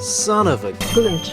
Son of a Glitch.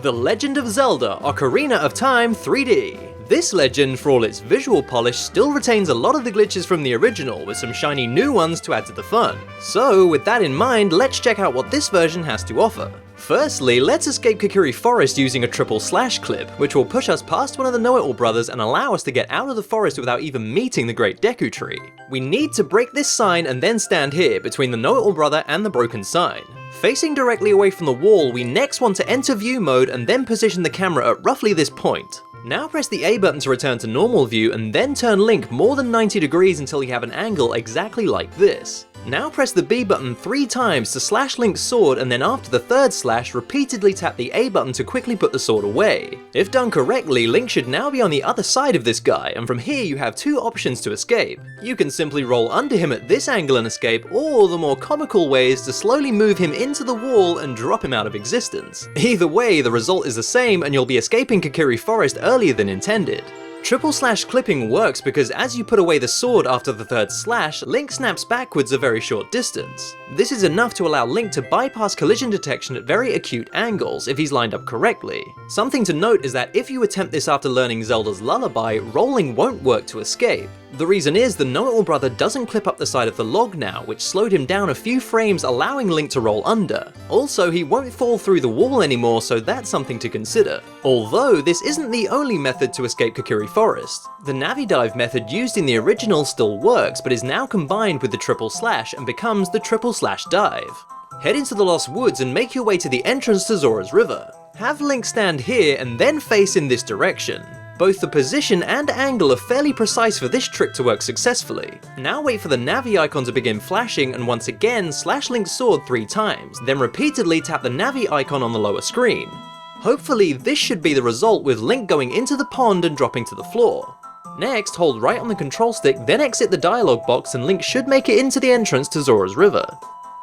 The Legend of Zelda Ocarina of Time 3D. This legend, for all its visual polish, still retains a lot of the glitches from the original, with some shiny new ones to add to the fun. So, with that in mind, let's check out what this version has to offer. Firstly, let's escape Kokiri Forest using a triple slash clip, which will push us past one of the Know-It-All brothers and allow us to get out of the forest without even meeting the Great Deku Tree. We need to break this sign and then stand here, between the Know-It-All brother and the broken sign. Facing directly away from the wall, we next want to enter view mode and then position the camera at roughly this point. Now press the A button to return to normal view and then turn Link more than 90 degrees until you have an angle exactly like this. Now press the B button 3 times to slash Link's sword, and then after the third slash, repeatedly tap the A button to quickly put the sword away. If done correctly, Link should now be on the other side of this guy, and from here you have 2 options to escape. You can simply roll under him at this angle and escape, or the more comical way is to slowly move him into the wall and drop him out of existence. Either way, the result is the same and you'll be escaping Kokiri Forest earlier than intended. Triple slash clipping works because as you put away the sword after the third slash, Link snaps backwards a very short distance. This is enough to allow Link to bypass collision detection at very acute angles if he's lined up correctly. Something to note is that if you attempt this after learning Zelda's lullaby, rolling won't work to escape. The reason is the Know-It-All brother doesn't clip up the side of the log now, which slowed him down a few frames, allowing Link to roll under. Also, he won't fall through the wall anymore, so that's something to consider. Although, this isn't the only method to escape Kokiri Forest. The Navi dive method used in the original still works, but is now combined with the triple slash and becomes the triple slash dive. Head into the Lost Woods and make your way to the entrance to Zora's River. Have Link stand here and then face in this direction. Both the position and angle are fairly precise for this trick to work successfully. Now wait for the Navi icon to begin flashing and once again slash Link's sword 3 times, then repeatedly tap the Navi icon on the lower screen. Hopefully this should be the result, with Link going into the pond and dropping to the floor. Next, hold right on the control stick, then exit the dialogue box and Link should make it into the entrance to Zora's River.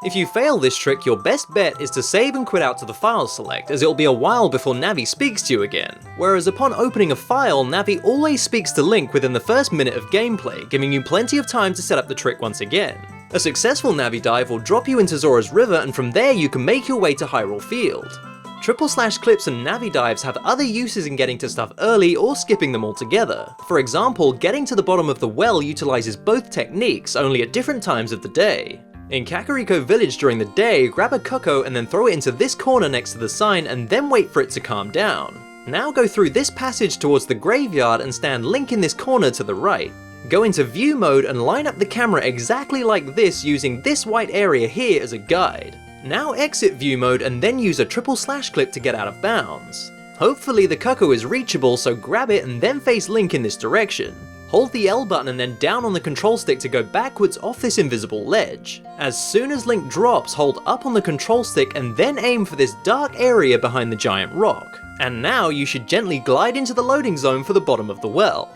If you fail this trick, your best bet is to save and quit out to the file select, as it'll be a while before Navi speaks to you again. Whereas upon opening a file, Navi always speaks to Link within the first minute of gameplay, giving you plenty of time to set up the trick once again. A successful Navi dive will drop you into Zora's River, and from there you can make your way to Hyrule Field. Triple slash clips and Navi dives have other uses in getting to stuff early or skipping them altogether. For example, getting to the bottom of the well utilizes both techniques, only at different times of the day. In Kakariko Village during the day, grab a Cucco and then throw it into this corner next to the sign and then wait for it to calm down. Now go through this passage towards the graveyard and stand Link in this corner to the right. Go into view mode and line up the camera exactly like this using this white area here as a guide. Now exit view mode and then use a triple slash clip to get out of bounds. Hopefully the Cucco is reachable, so grab it and then face Link in this direction. Hold the L button and then down on the control stick to go backwards off this invisible ledge. As soon as Link drops, hold up on the control stick and then aim for this dark area behind the giant rock. And now you should gently glide into the loading zone for the bottom of the well.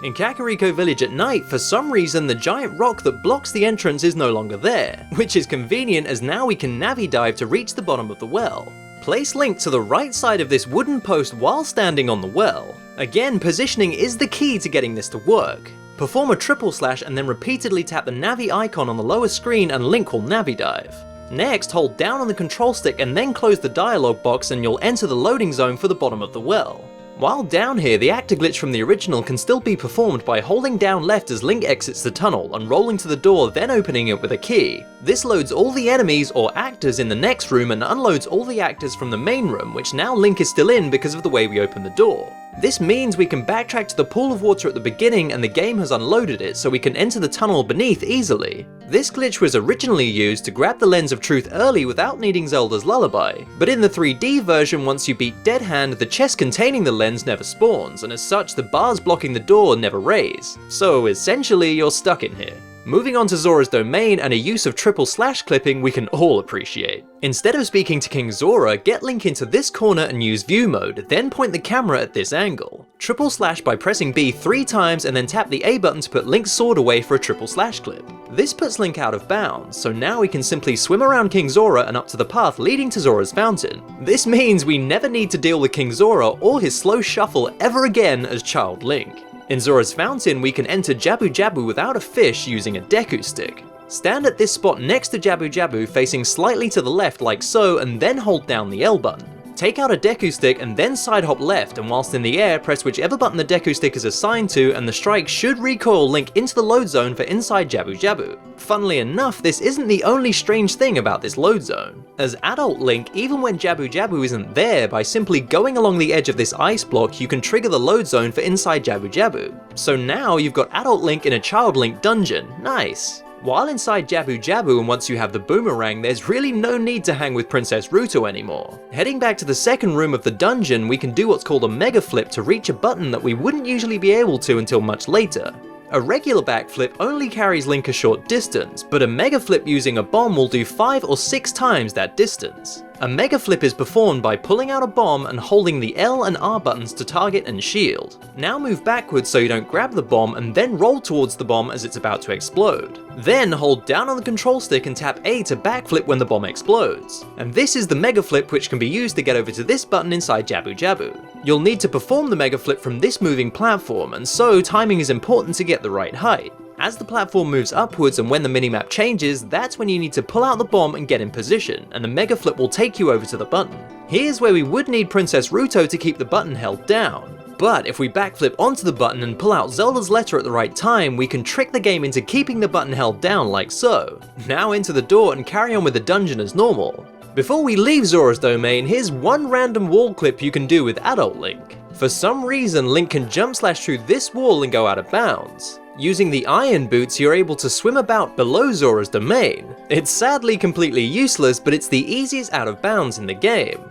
In Kakariko Village at night, for some reason the giant rock that blocks the entrance is no longer there, which is convenient as now we can Navi dive to reach the bottom of the well. Place Link to the right side of this wooden post while standing on the well. Again, positioning is the key to getting this to work. Perform a triple slash and then repeatedly tap the Navi icon on the lower screen and Link will Navi dive. Next, hold down on the control stick and then close the dialogue box and you'll enter the loading zone for the bottom of the well. While down here, the actor glitch from the original can still be performed by holding down left as Link exits the tunnel and rolling to the door, then opening it with a key. This loads all the enemies or actors in the next room and unloads all the actors from the main room, which now Link is still in because of the way we open the door. This means we can backtrack to the pool of water at the beginning and the game has unloaded it, so we can enter the tunnel beneath easily. This glitch was originally used to grab the Lens of Truth early without needing Zelda's lullaby, but in the 3D version, once you beat Dead Hand, the chest containing the lens never spawns, and as such the bars blocking the door never raise. So essentially you're stuck in here. Moving on to Zora's domain and a use of triple slash clipping we can all appreciate. Instead of speaking to King Zora, get Link into this corner and use view mode, then point the camera at this angle. Triple slash by pressing B 3 times and then tap the A button to put Link's sword away for a triple slash clip. This puts Link out of bounds, so now we can simply swim around King Zora and up to the path leading to Zora's fountain. This means we never need to deal with King Zora or his slow shuffle ever again as Child Link. In Zora's fountain, we can enter Jabu Jabu without a fish using a Deku stick. Stand at this spot next to Jabu facing slightly to the left like so, and then hold down the L button. Take out a Deku stick and then side hop left, and whilst in the air, press whichever button the Deku stick is assigned to, and the strike should recoil Link into the load zone for inside Jabu. Funnily enough, this isn't the only strange thing about this load zone. As adult Link, even when Jabu isn't there, by simply going along the edge of this ice block, you can trigger the load zone for inside Jabu. So now you've got adult Link in a child Link dungeon. Nice. While inside Jabu and once you have the boomerang, there's really no need to hang with Princess Ruto anymore. Heading back to the second room of the dungeon, we can do what's called a Megaflip to reach a button that we wouldn't usually be able to until much later. A regular backflip only carries Link a short distance, but a Megaflip using a bomb will do 5 or 6 times that distance. A Megaflip is performed by pulling out a bomb and holding the L and R buttons to target and shield. Now move backwards so you don't grab the bomb and then roll towards the bomb as it's about to explode. Then hold down on the control stick and tap A to backflip when the bomb explodes. And this is the Megaflip, which can be used to get over to this button inside Jabu. You'll need to perform the Megaflip from this moving platform, and so timing is important to get the right height. As the platform moves upwards and when the minimap changes, that's when you need to pull out the bomb and get in position, and the Megaflip will take you over to the button. Here's where we would need Princess Ruto to keep the button held down. But if we backflip onto the button and pull out Zelda's letter at the right time, we can trick the game into keeping the button held down like so. Now into the door and carry on with the dungeon as normal. Before we leave Zora's domain, here's one random wall clip you can do with adult Link. For some reason, Link can jump slash through this wall and go out of bounds. Using the iron boots, you're able to swim about below Zora's domain. It's sadly completely useless, but it's the easiest out of bounds in the game.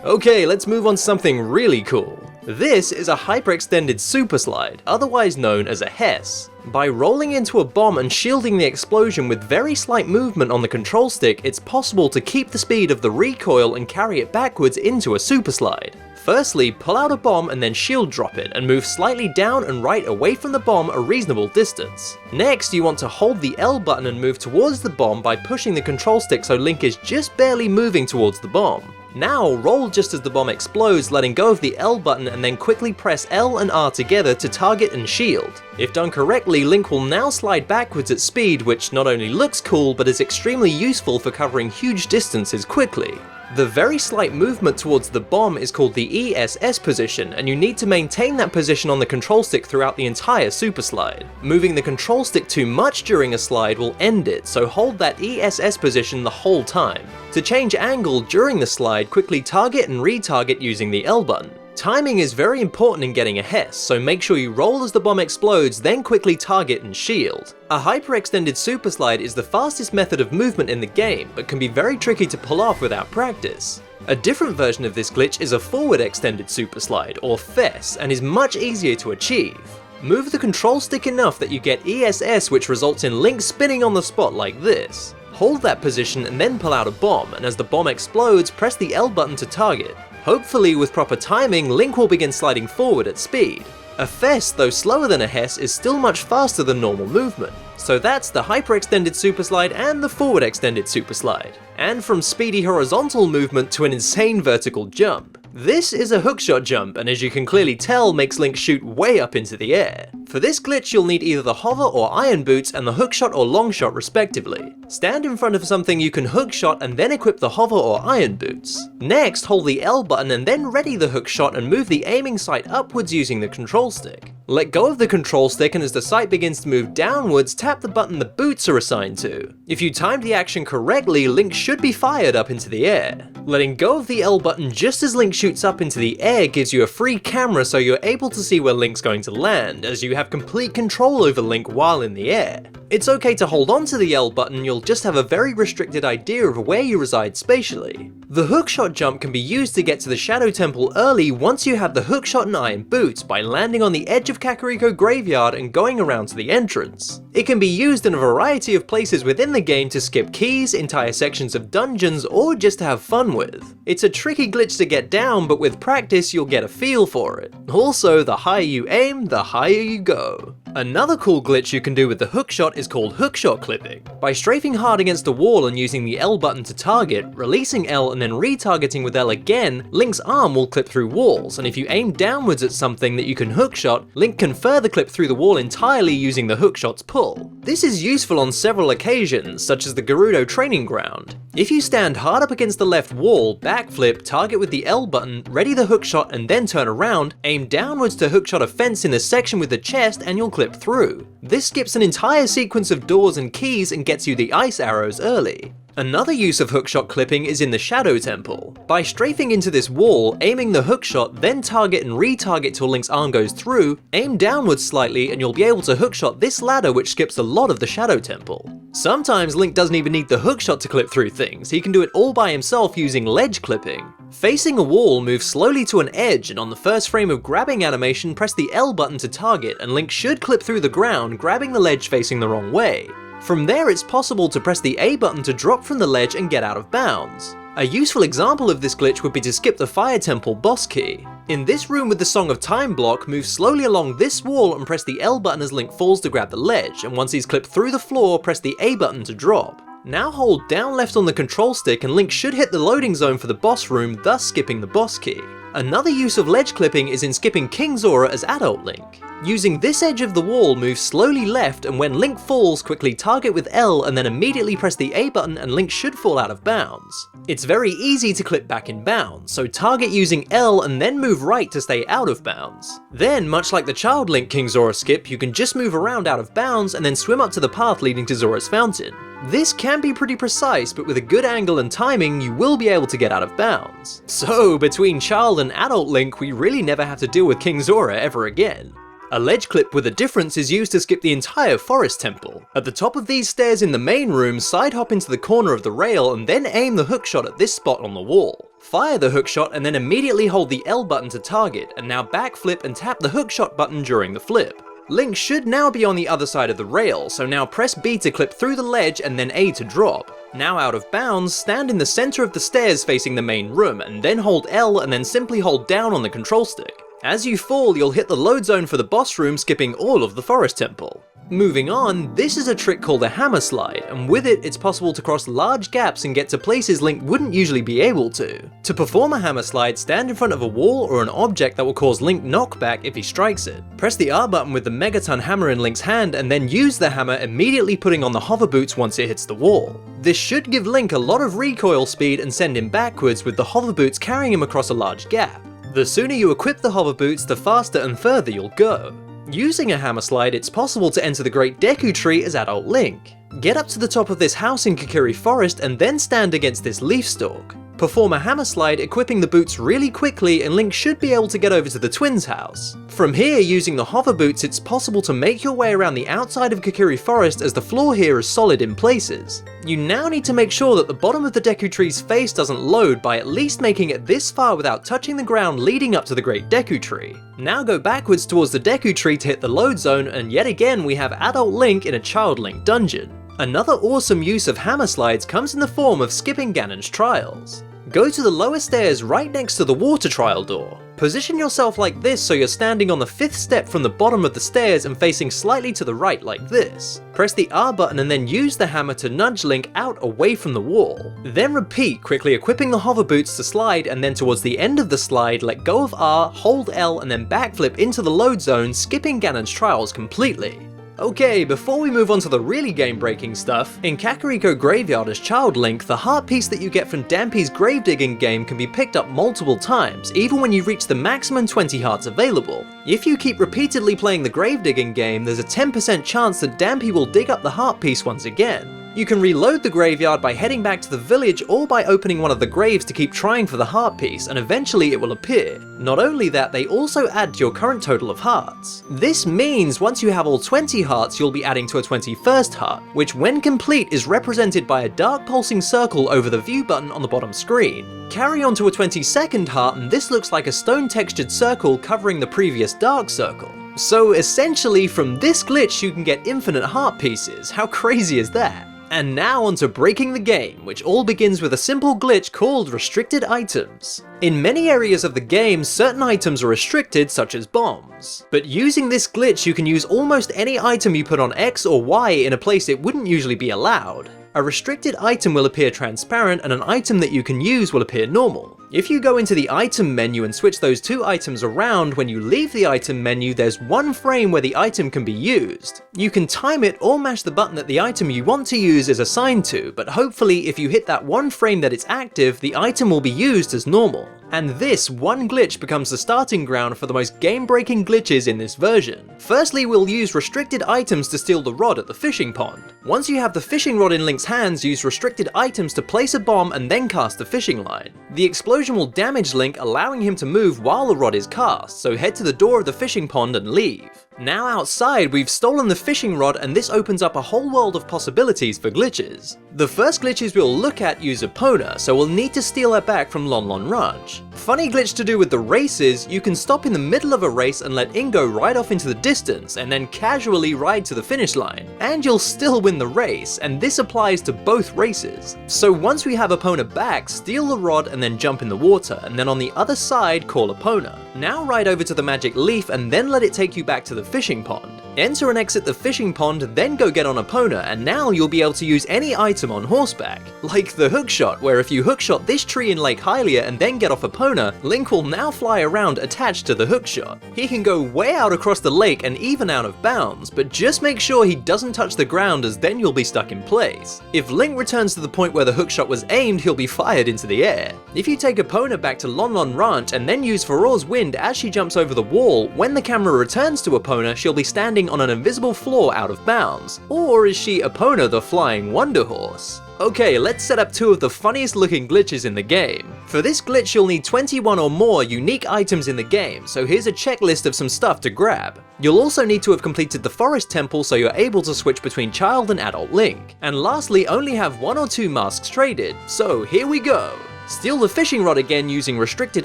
Okay, let's move on to something really cool. This is a hyperextended super slide, otherwise known as a HESS. By rolling into a bomb and shielding the explosion with very slight movement on the control stick, it's possible to keep the speed of the recoil and carry it backwards into a super slide. Firstly, pull out a bomb and then shield drop it, and move slightly down and right away from the bomb a reasonable distance. Next, you want to hold the L button and move towards the bomb by pushing the control stick so Link is just barely moving towards the bomb. Now, roll just as the bomb explodes, letting go of the L button, and then quickly press L and R together to target and shield. If done correctly, Link will now slide backwards at speed, which not only looks cool, but is extremely useful for covering huge distances quickly. The very slight movement towards the bomb is called the ESS position, and you need to maintain that position on the control stick throughout the entire super slide. Moving the control stick too much during a slide will end it, so hold that ESS position the whole time. To change angle during the slide, quickly target and retarget using the L button. Timing is very important in getting a HESS, so make sure you roll as the bomb explodes, then quickly target and shield. A hyperextended super slide is the fastest method of movement in the game, but can be very tricky to pull off without practice. A different version of this glitch is a forward extended super slide, or FESS, and is much easier to achieve. Move the control stick enough that you get ESS, which results in Link spinning on the spot like this. Hold that position and then pull out a bomb, and as the bomb explodes, press the L button to target. Hopefully, with proper timing, Link will begin sliding forward at speed. A FESS, though slower than a HESS, is still much faster than normal movement. So that's the hyperextended super slide and the forward extended super slide. And from speedy horizontal movement to an insane vertical jump. This is a hookshot jump, and as you can clearly tell, makes Link shoot way up into the air. For this glitch, you'll need either the hover or iron boots and the hookshot or longshot respectively. Stand in front of something you can hookshot and then equip the hover or iron boots. Next, hold the L button and then ready the hookshot and move the aiming sight upwards using the control stick. Let go of the control stick, and as the sight begins to move downwards, tap the button the boots are assigned to. If you timed the action correctly, Link should be fired up into the air. Letting go of the L button just as Link shoots up into the air gives you a free camera, so you're able to see where Link's going to land, as you have complete control over Link while in the air. It's okay to hold on to the L button, you'll just have a very restricted idea of where you reside spatially. The Hookshot Jump can be used to get to the Shadow Temple early once you have the Hookshot and Iron Boots by landing on the edge of Kakariko Graveyard and going around to the entrance. It can be used in a variety of places within the game to skip keys, entire sections of dungeons, or just to have fun with. It's a tricky glitch to get down, but with practice you'll get a feel for it. Also, the higher you aim, the higher you go. Another cool glitch you can do with the hookshot is called Hookshot Clipping. By strafing hard against a wall and using the L button to target, releasing L and then retargeting with L again, Link's arm will clip through walls, and if you aim downwards at something that you can hookshot, Link can further clip through the wall entirely using the hookshot's pull. This is useful on several occasions, such as the Gerudo training ground. If you stand hard up against the left wall, backflip, target with the L button, ready the hookshot and then turn around, aim downwards to hookshot a fence in the section with the chest and you'll clip through. This skips an entire sequence of doors and keys and gets you the ice arrows early. Another use of hookshot clipping is in the Shadow Temple. By strafing into this wall, aiming the hookshot, then target and retarget till Link's arm goes through, aim downwards slightly and you'll be able to hookshot this ladder which skips a lot of the Shadow Temple. Sometimes Link doesn't even need the hookshot to clip through things, he can do it all by himself using ledge clipping. Facing a wall, move slowly to an edge and on the first frame of grabbing animation press the L button to target and Link should clip through the ground, grabbing the ledge facing the wrong way. From there it's possible to press the A button to drop from the ledge and get out of bounds. A useful example of this glitch would be to skip the Fire Temple boss key. In this room with the Song of Time block, move slowly along this wall and press the L button as Link falls to grab the ledge, and once he's clipped through the floor, press the A button to drop. Now hold down left on the control stick and Link should hit the loading zone for the boss room, thus skipping the boss key. Another use of ledge clipping is in skipping King Zora as adult Link. Using this edge of the wall, move slowly left and when Link falls, quickly target with L and then immediately press the A button and Link should fall out of bounds. It's very easy to clip back in bounds, so target using L and then move right to stay out of bounds. Then, much like the Child Link King Zora skip, you can just move around out of bounds and then swim up to the path leading to Zora's fountain. This can be pretty precise, but with a good angle and timing, you will be able to get out of bounds. So, between Child and Adult Link, we really never have to deal with King Zora ever again. A ledge clip with a difference is used to skip the entire Forest Temple. At the top of these stairs in the main room, side hop into the corner of the rail and then aim the hookshot at this spot on the wall. Fire the hookshot and then immediately hold the L button to target, and now backflip and tap the hookshot button during the flip. Link should now be on the other side of the rail, so now press B to clip through the ledge and then A to drop. Now out of bounds, stand in the center of the stairs facing the main room, and then hold L and then simply hold down on the control stick. As you fall, you'll hit the load zone for the boss room, skipping all of the Forest Temple. Moving on, this is a trick called a hammer slide, and with it, it's possible to cross large gaps and get to places Link wouldn't usually be able to. To perform a hammer slide, stand in front of a wall or an object that will cause Link knockback if he strikes it. Press the R button with the Megaton hammer in Link's hand and then use the hammer, immediately putting on the hover boots once it hits the wall. This should give Link a lot of recoil speed and send him backwards, with the hover boots carrying him across a large gap. The sooner you equip the hover boots, the faster and further you'll go. Using a hammer slide, it's possible to enter the Great Deku Tree as adult Link. Get up to the top of this house in Kokiri Forest and then stand against this leaf stalk. Perform a hammer slide, equipping the boots really quickly, and Link should be able to get over to the twins' house. From here, using the hover boots, it's possible to make your way around the outside of Kokiri Forest, as the floor here is solid in places. You now need to make sure that the bottom of the Deku Tree's face doesn't load by at least making it this far without touching the ground leading up to the Great Deku Tree. Now go backwards towards the Deku Tree to hit the load zone, and yet again we have adult Link in a Child Link dungeon. Another awesome use of hammer slides comes in the form of skipping Ganon's trials. Go to the lower stairs right next to the water trial door. Position yourself like this so you're standing on the 5th step from the bottom of the stairs and facing slightly to the right like this. Press the R button and then use the hammer to nudge Link out away from the wall. Then repeat, quickly equipping the hover boots to slide, and then towards the end of the slide, let go of R, hold L and then backflip into the load zone, skipping Ganon's trials completely. Okay, before we move on to the really game-breaking stuff, in Kakariko Graveyard as Child Link, the heart piece that you get from Dampé's gravedigging game can be picked up multiple times, even when you reach the maximum 20 hearts available. If you keep repeatedly playing the gravedigging game, there's a 10% chance that Dampé will dig up the heart piece once again. You can reload the graveyard by heading back to the village or by opening one of the graves to keep trying for the heart piece, and eventually it will appear. Not only that, they also add to your current total of hearts. This means once you have all 20 hearts, you'll be adding to a 21st heart, which when complete is represented by a dark pulsing circle over the view button on the bottom screen. Carry on to a 22nd heart and this looks like a stone textured circle covering the previous dark circle. So essentially from this glitch you can get infinite heart pieces. How crazy is that? And now onto breaking the game, which all begins with a simple glitch called restricted items. In many areas of the game, certain items are restricted, such as bombs. But using this glitch, you can use almost any item you put on X or Y in a place it wouldn't usually be allowed. A restricted item will appear transparent and an item that you can use will appear normal. If you go into the item menu and switch those two items around, when you leave the item menu, there's one frame where the item can be used. You can time it or mash the button that the item you want to use is assigned to, but hopefully if you hit that one frame that it's active, the item will be used as normal. And this one glitch becomes the starting ground for the most game-breaking glitches in this version. Firstly, we'll use restricted items to steal the rod at the fishing pond. Once you have the fishing rod in Link's hands, use restricted items to place a bomb and then cast the fishing line. The explosion will damage Link, allowing him to move while the rod is cast, so head to the door of the fishing pond and leave. Now outside, we've stolen the fishing rod and this opens up a whole world of possibilities for glitches. The first glitches we'll look at use Epona, so we'll need to steal her back from Lon Lon Ranch. Funny glitch to do with the race is, you can stop in the middle of a race and let Ingo ride off into the distance and then casually ride to the finish line. And you'll still win the race, and this applies to both races. So once we have Epona back, steal the rod and then jump in the water, and then on the other side call Epona. Now ride over to the magic leaf and then let it take you back to the fishing pond. Enter and exit the fishing pond, then go get on Epona, and now you'll be able to use any item on horseback. Like the hookshot, where if you hookshot this tree in Lake Hylia and then get off Epona, Link will now fly around attached to the hookshot. He can go way out across the lake and even out of bounds, but just make sure he doesn't touch the ground, as then you'll be stuck in place. If Link returns to the point where the hookshot was aimed, he'll be fired into the air. If you take Epona back to Lon Lon Ranch and then use Farore's wind as she jumps over the wall, when the camera returns to Epona, she'll be standing on an invisible floor out of bounds. Or is she Epona the flying wonder horse? Okay, let's set up two of the funniest looking glitches in the game. For this glitch you'll need 21 or more unique items in the game, so here's a checklist of some stuff to grab. You'll also need to have completed the forest temple so you're able to switch between child and adult Link. And lastly, only have 1 or 2 masks traded, so here we go. Steal the fishing rod again using restricted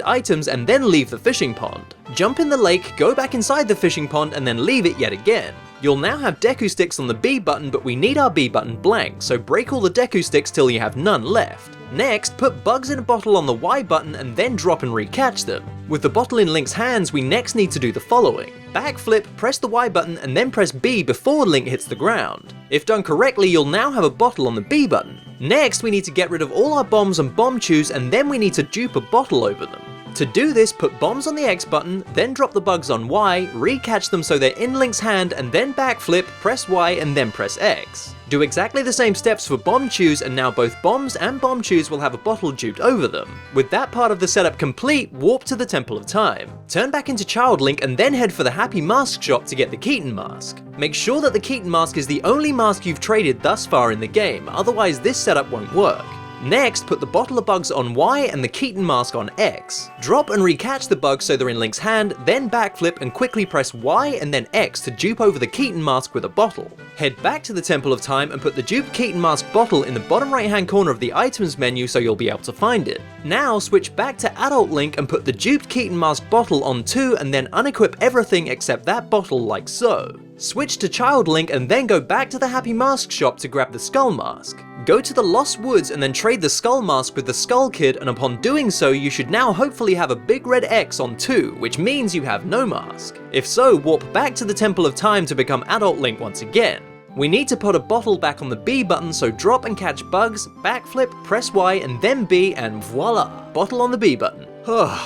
items and then leave the fishing pond. Jump in the lake, go back inside the fishing pond and then leave it yet again. You'll now have Deku sticks on the B button, but we need our B button blank, so break all the Deku sticks till you have none left. Next, put bugs in a bottle on the Y button and then drop and recatch them. With the bottle in Link's hands, we next need to do the following. Backflip, press the Y button and then press B before Link hits the ground. If done correctly, you'll now have a bottle on the B button. Next, we need to get rid of all our bombs and bomb chews, and then we need to dupe a bottle over them. To do this, put bombs on the X button, then drop the bugs on Y, recatch them so they're in Link's hand, and then backflip, press Y, and then press X. Do exactly the same steps for bomb chews, and now both bombs and bomb chews will have a bottle duped over them. With that part of the setup complete, warp to the Temple of Time. Turn back into Child Link and then head for the Happy Mask shop to get the Keaton mask. Make sure that the Keaton mask is the only mask you've traded thus far in the game, otherwise this setup won't work. Next, put the bottle of bugs on Y and the Keaton mask on X. Drop and recatch the bugs so they're in Link's hand, then backflip and quickly press Y and then X to dupe over the Keaton mask with a bottle. Head back to the Temple of Time and put the duped Keaton mask bottle in the bottom right hand corner of the items menu so you'll be able to find it. Now switch back to Adult Link and put the duped Keaton mask bottle on 2 and then unequip everything except that bottle like so. Switch to Child Link and then go back to the Happy Mask shop to grab the Skull Mask. Go to the Lost Woods and then trade the Skull Mask with the Skull Kid, and upon doing so you should now hopefully have a big red X on 2, which means you have no mask. If so, warp back to the Temple of Time to become Adult Link once again. We need to put a bottle back on the B button, so drop and catch bugs, backflip, press Y and then B, and voila, bottle on the B button.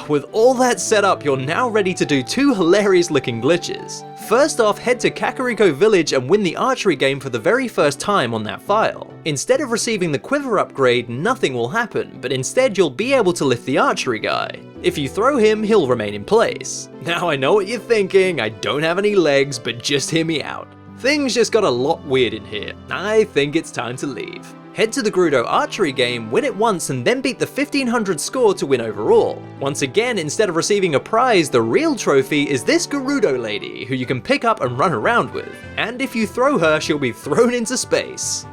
With all that set up, you're now ready to do 2 hilarious looking glitches. First off, head to Kakariko Village and win the archery game for the very first time on that file. Instead of receiving the quiver upgrade, nothing will happen, but instead you'll be able to lift the archery guy. If you throw him, he'll remain in place. Now I know what you're thinking, I don't have any legs, but just hear me out. Things just got a lot weird in here. I think it's time to leave. Head to the Gerudo archery game, win it once, and then beat the 1500 score to win overall. Once again, instead of receiving a prize, the real trophy is this Gerudo lady, who you can pick up and run around with. And if you throw her, she'll be thrown into space.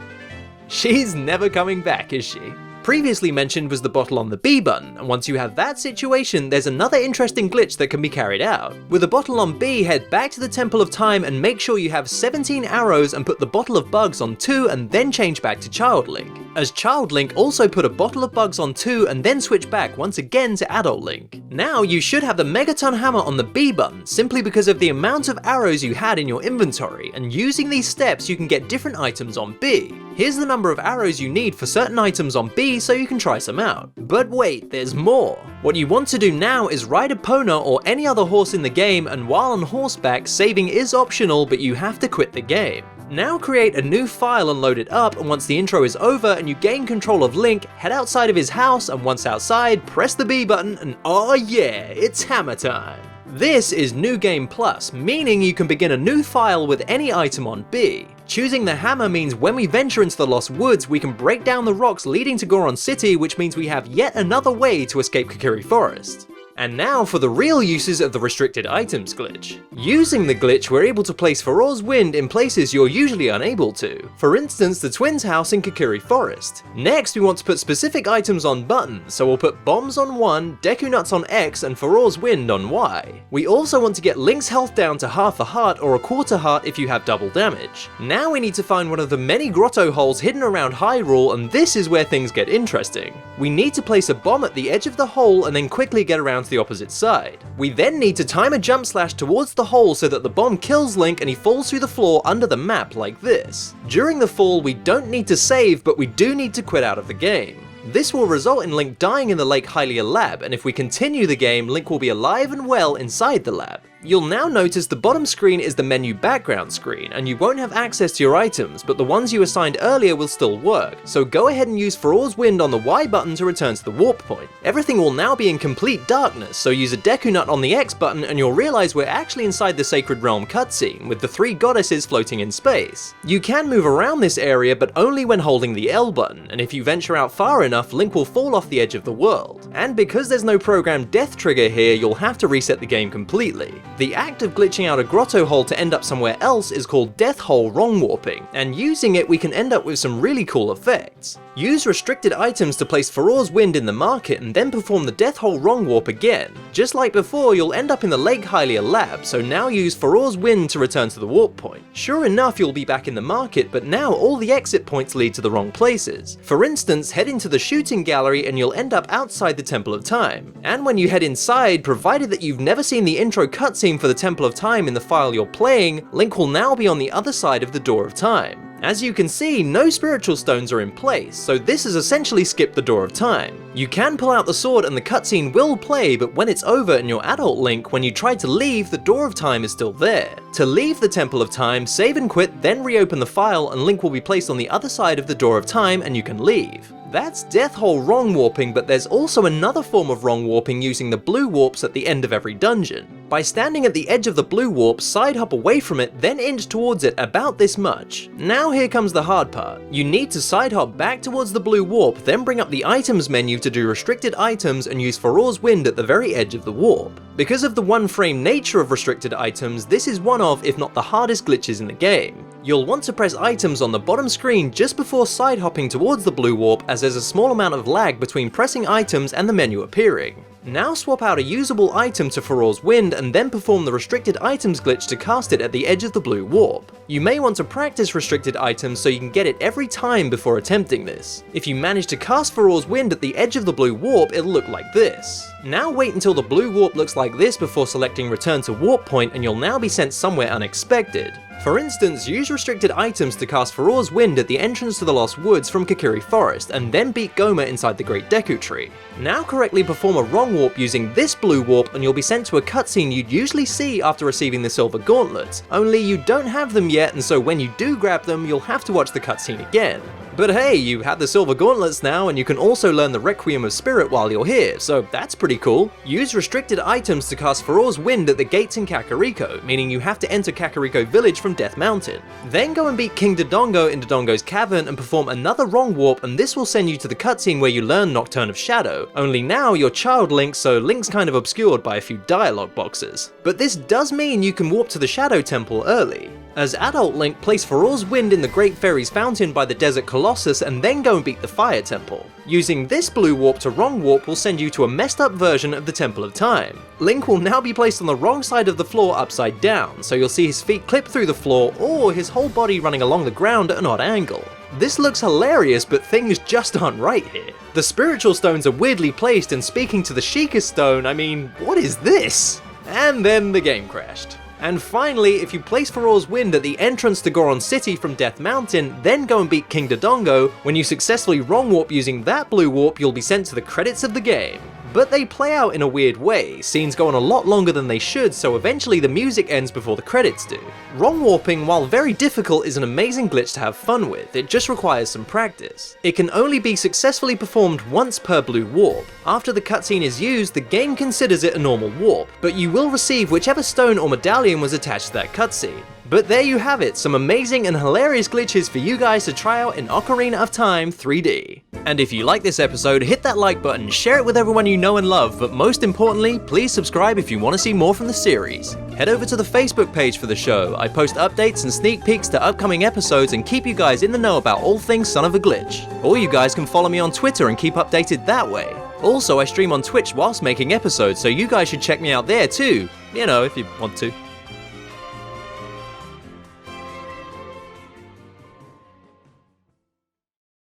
She's never coming back, is she? previously mentioned was the bottle on the B button, and once you have that situation, there's another interesting glitch that can be carried out. With the bottle on B, head back to the Temple of Time and make sure you have 17 arrows and put the bottle of bugs on 2 and then change back to Child Link. As Child Link, also put a bottle of bugs on 2 and then switch back once again to Adult Link. Now you should have the Megaton Hammer on the B button, simply because of the amount of arrows you had in your inventory, and using these steps you can get different items on B. Here's the number of arrows you need for certain items on B so you can try some out. But wait, there's more. What you want to do now is ride Epona or any other horse in the game, and while on horseback, saving is optional, but you have to quit the game. Now create a new file and load it up, and once the intro is over and you gain control of Link, head outside of his house, and once outside, press the B button and oh yeah, it's hammer time! This is New Game Plus, meaning you can begin a new file with any item on B. Choosing the hammer means when we venture into the Lost Woods, we can break down the rocks leading to Goron City, which means we have yet another way to escape Kokiri Forest. And now for the real uses of the restricted items glitch. Using the glitch, we're able to place Farore's Wind in places you're usually unable to. For instance, the twins' house in Kokiri Forest. Next, we want to put specific items on buttons, so we'll put bombs on 1, Deku Nuts on X, and Farore's Wind on Y. We also want to get Link's health down to half a heart or a quarter heart if you have double damage. Now we need to find one of the many grotto holes hidden around Hyrule, and this is where things get interesting. We need to place a bomb at the edge of the hole and then quickly get around to the opposite side. We then need to time a jump slash towards the hole so that the bomb kills Link and he falls through the floor under the map like this. During the fall, we don't need to save, but we do need to quit out of the game. This will result in Link dying in the Lake Hylia lab, and if we continue the game, Link will be alive and well inside the lab. You'll now notice the bottom screen is the menu background screen, and you won't have access to your items, but the ones you assigned earlier will still work, so go ahead and use Farore's Wind on the Y button to return to the warp point. Everything will now be in complete darkness, so use a Deku Nut on the X button and you'll realize we're actually inside the Sacred Realm cutscene, with the 3 goddesses floating in space. You can move around this area, but only when holding the L button, and if you venture out far enough, Link will fall off the edge of the world. And because there's no programmed death trigger here, you'll have to reset the game completely. The act of glitching out a grotto hole to end up somewhere else is called Death Hole Wrong Warping, and using it we can end up with some really cool effects. Use restricted items to place Farore's Wind in the market and then perform the Death Hole Wrong Warp again. Just like before, you'll end up in the Lake Hylia lab, so now use Farore's Wind to return to the warp point. Sure enough, you'll be back in the market, but now all the exit points lead to the wrong places. For instance, head into the shooting gallery and you'll end up outside the Temple of Time. And when you head inside, provided that you've never seen the intro cutscene for the Temple of Time in the file you're playing, Link will now be on the other side of the Door of Time. As you can see, no spiritual stones are in place, so this has essentially skipped the Door of Time. You can pull out the sword and the cutscene will play, but when it's over in your adult Link, when you try to leave, the Door of Time is still there. To leave the Temple of Time, save and quit, then reopen the file, and Link will be placed on the other side of the Door of Time and you can leave. That's Death Hole Wrong Warping, but there's also another form of wrong warping using the blue warps at the end of every dungeon. By standing at the edge of the blue warp, side hop away from it, then inch towards it about this much. Now here comes the hard part. You need to side hop back towards the blue warp, then bring up the items menu to do restricted items and use Farore's Wind at the very edge of the warp. Because of the one frame nature of restricted items, this is one of, if not the hardest glitches in the game. You'll want to press items on the bottom screen just before side hopping towards the blue warp, as there's a small amount of lag between pressing items and the menu appearing. Now swap out a usable item to Farore's Wind and then perform the restricted items glitch to cast it at the edge of the blue warp. You may want to practice restricted items so you can get it every time before attempting this. If you manage to cast Farore's Wind at the edge of the blue warp, it'll look like this. Now wait until the blue warp looks like this before selecting return to warp point, and you'll now be sent somewhere unexpected. For instance, use restricted items to cast Farore's Wind at the entrance to the Lost Woods from Kokiri Forest, and then beat Goma inside the Great Deku Tree. Now correctly perform a wrong warp using this blue warp and you'll be sent to a cutscene you'd usually see after receiving the silver gauntlets, only you don't have them yet, and so when you do grab them, you'll have to watch the cutscene again. But hey, you have the silver gauntlets now, and you can also learn the Requiem of Spirit while you're here, so that's pretty cool. Use restricted items to cast Farore's Wind at the gates in Kakariko, meaning you have to enter Kakariko Village from Death Mountain. Then go and beat King Dodongo in Dodongo's cavern and perform another wrong warp, and this will send you to the cutscene where you learn Nocturne of Shadow, only now you're Child Link, so Link's kind of obscured by a few dialogue boxes. But this does mean you can warp to the Shadow Temple early. As adult Link, place Farore's Wind in the Great Fairy's Fountain by the Desert Colossus and then go and beat the Fire Temple. Using this blue warp to wrong warp will send you to a messed up version of the Temple of Time. Link will now be placed on the wrong side of the floor upside down, so you'll see his feet clip through the floor or his whole body running along the ground at an odd angle. This looks hilarious, but things just aren't right here. The spiritual stones are weirdly placed, and speaking to the Sheikah stone, I mean, what is this? And then the game crashed. And finally, if you place Farore's Wind at the entrance to Goron City from Death Mountain, then go and beat King Dodongo, when you successfully wrong warp using that blue warp, you'll be sent to the credits of the game. But they play out in a weird way, scenes go on a lot longer than they should, so eventually the music ends before the credits do. Wrong warping, while very difficult, is an amazing glitch to have fun with, it just requires some practice. It can only be successfully performed once per blue warp. After the cutscene is used, the game considers it a normal warp, but you will receive whichever stone or medallion was attached to that cutscene. But there you have it, some amazing and hilarious glitches for you guys to try out in Ocarina of Time 3D. And if you like this episode, hit that like button, share it with everyone you know and love, but most importantly, please subscribe if you want to see more from the series. Head over to the Facebook page for the show, I post updates and sneak peeks to upcoming episodes and keep you guys in the know about all things Son of a Glitch. Or you guys can follow me on Twitter and keep updated that way. Also, I stream on Twitch whilst making episodes, so you guys should check me out there too, you know, if you want to.